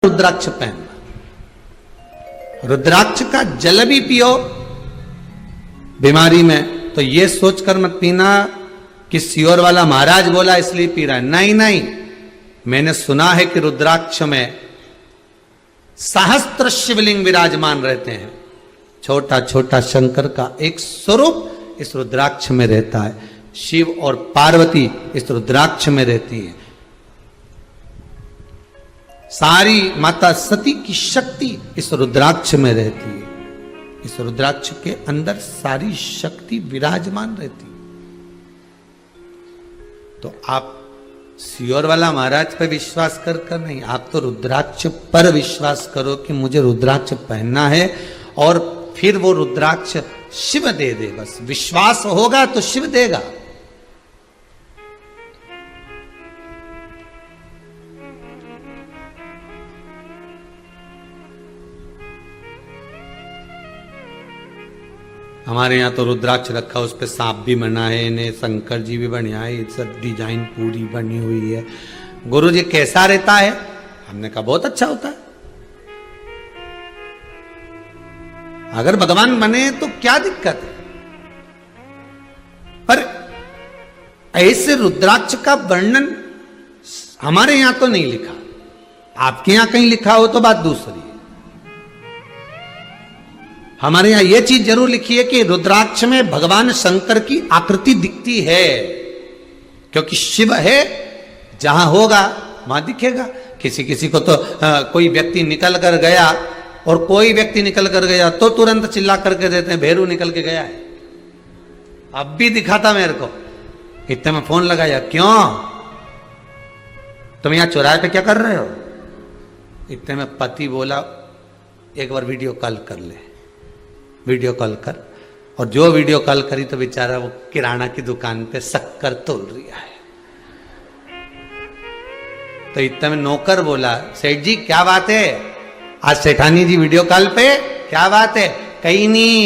रुद्राक्ष पहनना, रुद्राक्ष का जल भी पियो बीमारी में, तो ये सोचकर मत पीना कि सियोर वाला महाराज बोला इसलिए पी रहा है। नहीं नहीं, मैंने सुना है कि रुद्राक्ष में सहस्त्र शिवलिंग विराजमान रहते हैं। छोटा छोटा शंकर का एक स्वरूप इस रुद्राक्ष में रहता है। शिव और पार्वती इस रुद्राक्ष में रहती है। सारी माता सती की शक्ति इस रुद्राक्ष में रहती है। इस रुद्राक्ष के अंदर सारी शक्ति विराजमान रहती है। तो आप सियोर वाला महाराज पर विश्वास कर नहीं, आप तो रुद्राक्ष पर विश्वास करो कि मुझे रुद्राक्ष पहनना है, और फिर वो रुद्राक्ष शिव दे दे। बस विश्वास होगा तो शिव देगा। हमारे यहाँ तो रुद्राक्ष रखा, उस पे सांप भी बना है, इन्हें शंकर जी भी बने हैं, सब डिजाइन पूरी बनी हुई है। गुरु जी कैसा रहता है? हमने कहा बहुत अच्छा होता है। अगर भगवान बने तो क्या दिक्कत है? पर ऐसे रुद्राक्ष का वर्णन हमारे यहां तो नहीं लिखा। आपके यहां कहीं लिखा हो तो बात दूसरी है। हमारे यहां यह चीज जरूर लिखी है कि रुद्राक्ष में भगवान शंकर की आकृति दिखती है, क्योंकि शिव है, जहां होगा वहां दिखेगा। किसी किसी को तो कोई व्यक्ति निकल कर गया और कोई व्यक्ति निकल कर गया तो तुरंत चिल्ला करके देते हैं भैरू निकल के गया है। अब भी दिखा था मेरे को, इतने में फोन लगाया, क्यों तुम यहां चौराहे पे क्या कर रहे हो? इतने में पति बोला एक बार वीडियो कॉल कर ले। वीडियो कॉल कर, और जो वीडियो कॉल करी तो बेचारा वो किराना की दुकान पे शक्कर तोल रहा है। तो इतने में नौकर बोला, सेठ जी क्या बात है, आज सेठानी जी वीडियो कॉल पे, क्या बात है? कहीं नहीं,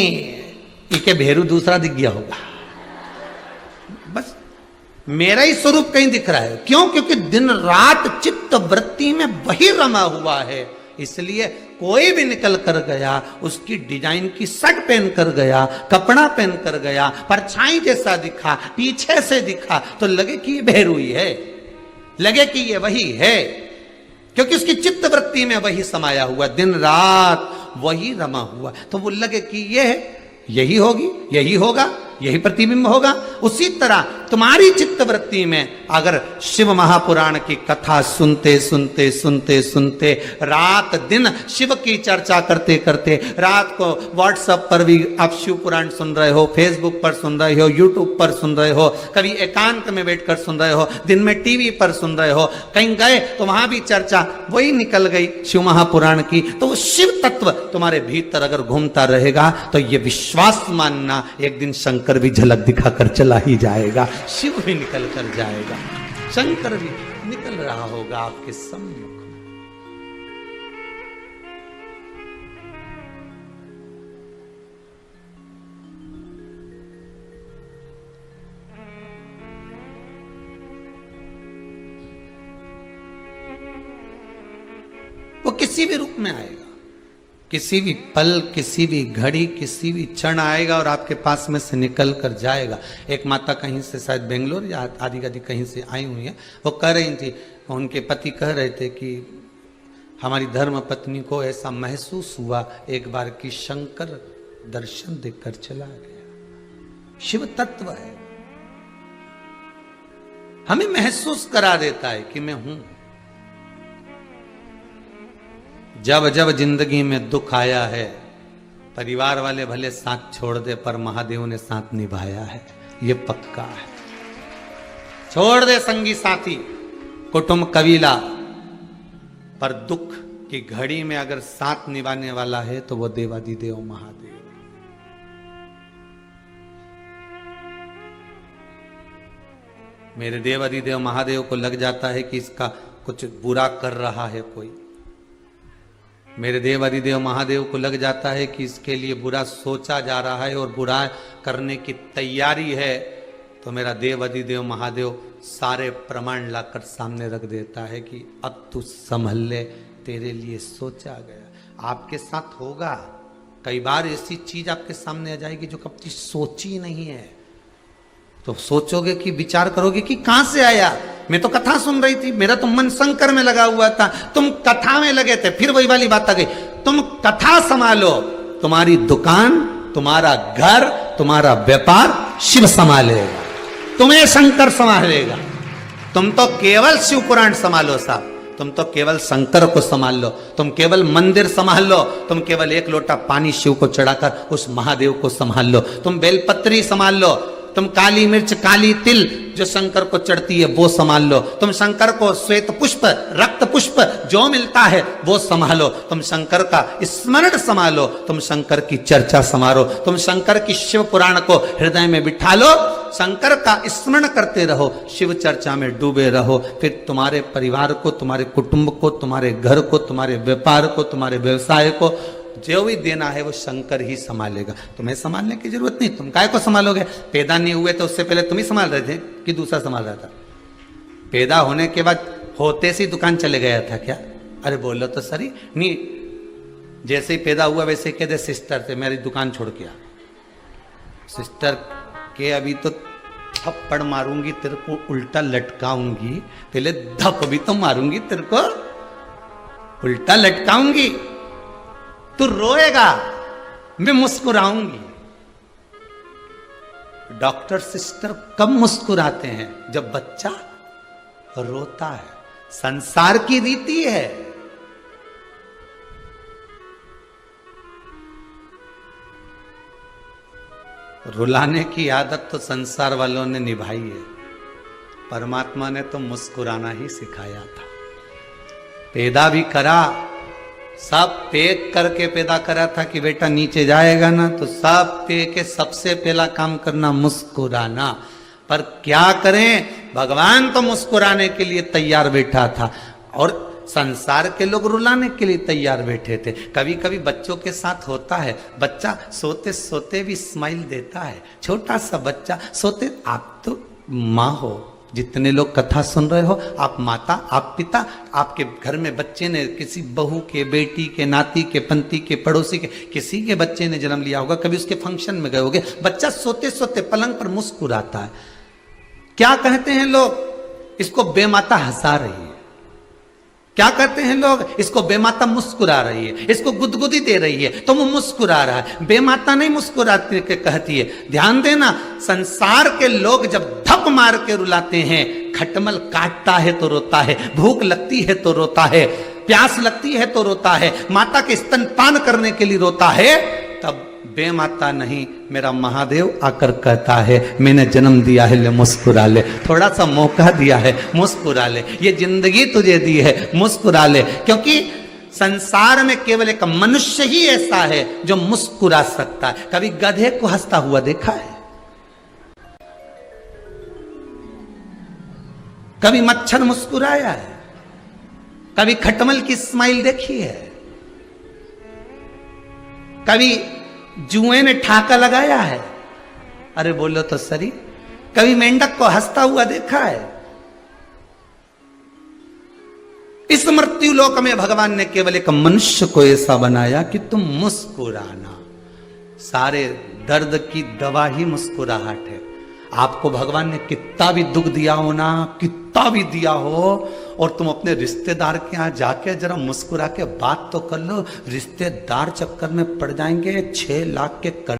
इके भेरू दूसरा दिख गया होगा। बस मेरा ही स्वरूप कहीं दिख रहा है। क्यों? क्योंकि दिन रात चित्त वृत्ति में वही रमा हुआ है। इसलिए कोई भी निकल कर गया, उसकी डिजाइन की शर्ट पहन कर गया, कपड़ा पहन कर गया, परछाई जैसा दिखा, पीछे से दिखा, तो लगे कि ये भैरू ही है, लगे कि ये वही है, क्योंकि उसकी चित्त वृत्ति में वही समाया हुआ, दिन रात वही रमा हुआ। तो वो लगे कि ये है, यही होगी, यही होगा, यही प्रतिबिंब होगा। उसी तरह तुम्हारी चित्त वृत्ति में अगर शिव महापुराण की कथा सुनते सुनते सुनते सुनते रात दिन शिव की चर्चा करते करते, रात को व्हाट्सएप पर भी आप शिव पुराण सुन रहे हो, फेसबुक पर सुन रहे हो, यूट्यूब पर सुन रहे हो, कभी एकांत में बैठकर सुन रहे हो, दिन में टीवी पर सुन रहे हो, कहीं गए तो वहां भी चर्चा वही निकल गई शिव महापुराण की। तो वो शिव तत्व तुम्हारे भीतर अगर घूमता रहेगा तो ये विश्वास मानना एक दिन शंकर भी झलक दिखाकर चला ही जाएगा, शिव भी निकल कर जाएगा, शंकर भी निकल रहा होगा आपके सम्मुख। वो किसी भी रूप में आएगा, किसी भी पल, किसी भी घड़ी, किसी भी क्षण आएगा और आपके पास में से निकल कर जाएगा। एक माता कहीं से शायद बेंगलोर या आदि आदि कहीं से आई हुई है, वो कह रही थी, उनके पति कह रहे थे कि हमारी धर्म पत्नी को ऐसा महसूस हुआ एक बार कि शंकर दर्शन देकर चला गया। शिव तत्व है, हमें महसूस करा देता है कि मैं हूं। जब जब जिंदगी में दुख आया है, परिवार वाले भले साथ छोड़ दे पर महादेव ने साथ निभाया है, ये पक्का है। छोड़ दे संगी साथी, कुटुंब कबीला, पर दुख की घड़ी में अगर साथ निभाने वाला है तो वो देवादिदेव महादेव। मेरे देवादिदेव महादेव को लग जाता है कि इसका कुछ बुरा कर रहा है कोई, मेरे देवादिदेव महादेव को लग जाता है कि इसके लिए बुरा सोचा जा रहा है और बुरा करने की तैयारी है, तो मेरा देवादिदेव महादेव सारे प्रमाण लाकर सामने रख देता है कि अब तू संभल ले, तेरे लिए सोचा गया। आपके साथ होगा, कई बार ऐसी चीज आपके सामने आ जाएगी जो कभी सोची नहीं है, तो सोचोगे कि विचार करोगे कि कहां से आया। मैं तो कथा सुन रही थी, मेरा तो मन शंकर में लगा हुआ था, तुम कथा में लगे थे। फिर वही वाली बात आ गई, तुम कथा संभालो, तुम्हारी दुकान, तुम्हारा घर, तुम्हारा व्यापार शिव संभालेगा, तुम्हें शंकर संभालेगा। तुम तो केवल शिव पुराण संभालो साहब, तुम तो केवल शंकर को संभाल लो, तुम केवल मंदिर संभाल लो, तुम केवल एक लोटा पानी शिव को चढ़ाकर उस महादेव को संभाल लो, तुम बेलपत्री संभाल लो, तुम काली मिर्च काली तिल जो शंकर को चढ़ती है वो संभाल लो, तुम शंकर को श्वेत पुष्प रक्त पुष्प जो मिलता है वो संभालो, तुम शंकर का स्मरण संभालो, तुम शंकर की चर्चा संभालो, तुम शंकर की शिव पुराण को हृदय में बिठा लो, शंकर का स्मरण करते रहो, शिव चर्चा में डूबे रहो। फिर तुम्हारे परिवार को, तुम्हारे कुटुंब को, तुम्हारे घर को, तुम्हारे व्यापार को, तुम्हारे व्यवसाय को जो भी देना है वो शंकर ही संभालेगा। तुम्हें संभालने की जरूरत नहीं, तुम काय को संभालोगे। पैदा नहीं हुए तो उससे पहले तुम ही संभाल रहे थे कि दूसरा संभाल रहा था। पैदा होने के बाद होते से दुकान चले गया था क्या? अरे बोलो तो सही नहीं, जैसे ही पैदा हुआ वैसे ही कहते सिस्टर थे मेरी दुकान छोड़ के आ। सिस्टर के अभी तो थप्पड़ मारूंगी तेरे को, उल्टा लटकाऊंगी, पहले धप भी तो मारूंगी तेरे को, उल्टा लटकाऊंगी, तू रोएगा, मैं मुस्कुराऊंगी। डॉक्टर सिस्टर कब मुस्कुराते हैं? जब बच्चा रोता है। संसार की रीति है। रुलाने की आदत तो संसार वालों ने निभाई है, परमात्मा ने तो मुस्कुराना ही सिखाया था। पैदा भी करा, सब पैक करके पैदा करा था कि बेटा नीचे जाएगा ना तो सब पैक के सबसे पहला काम करना मुस्कुराना। पर क्या करें, भगवान तो मुस्कुराने के लिए तैयार बैठा था और संसार के लोग रुलाने के लिए तैयार बैठे थे। कभी कभी बच्चों के साथ होता है, बच्चा सोते सोते भी स्माइल देता है, छोटा सा बच्चा सोते। आप तो माँ हो, जितने लोग कथा सुन रहे हो, आप माता, आप पिता, आपके घर में बच्चे ने, किसी बहू के, बेटी के, नाती के, पंती के, पड़ोसी के, किसी के बच्चे ने जन्म लिया होगा, कभी उसके फंक्शन में गए होगे, बच्चा सोते सोते पलंग पर मुस्कुराता है। क्या कहते हैं लोग? इसको बेमाता हंसा रही है। क्या कहते हैं लोग? इसको बेमाता मुस्कुरा रही है, इसको गुदगुदी दे रही है तो वो मुस्कुरा रहा है। बेमाता नहीं मुस्कुराती के कहती है। ध्यान देना, संसार के लोग जब धप मार के रुलाते हैं, खटमल काटता है तो रोता है, भूख लगती है तो रोता है, प्यास लगती है तो रोता है, माता के स्तनपान करने के लिए रोता है, तब बेमाता नहीं, मेरा महादेव आकर कहता है मैंने जन्म दिया है, ले मुस्कुरा ले, थोड़ा सा मौका दिया है, मुस्कुरा ले, ये जिंदगी तुझे दी है, मुस्कुरा ले। क्योंकि संसार में केवल एक मनुष्य ही ऐसा है जो मुस्कुरा सकता है। कभी गधे को हंसता हुआ देखा है? कभी मच्छर मुस्कुराया है? कभी खटमल की स्माइल देखी है? कभी जुए ने ठाका लगाया है? अरे बोलो तो सही। कभी मेंढक को हंसता हुआ देखा है? इस मृत्यु लोक में भगवान ने केवल एक मनुष्य को ऐसा बनाया कि तुम मुस्कुराना। सारे दर्द की दवा ही मुस्कुराहट है। आपको भगवान ने कितना भी दुख दिया हो ना, कितना भी दिया हो, और तुम अपने रिश्तेदार के यहाँ जाके जरा मुस्कुरा के बात तो कर लो, रिश्तेदार चक्कर में पड़ जाएंगे 6 लाख के कर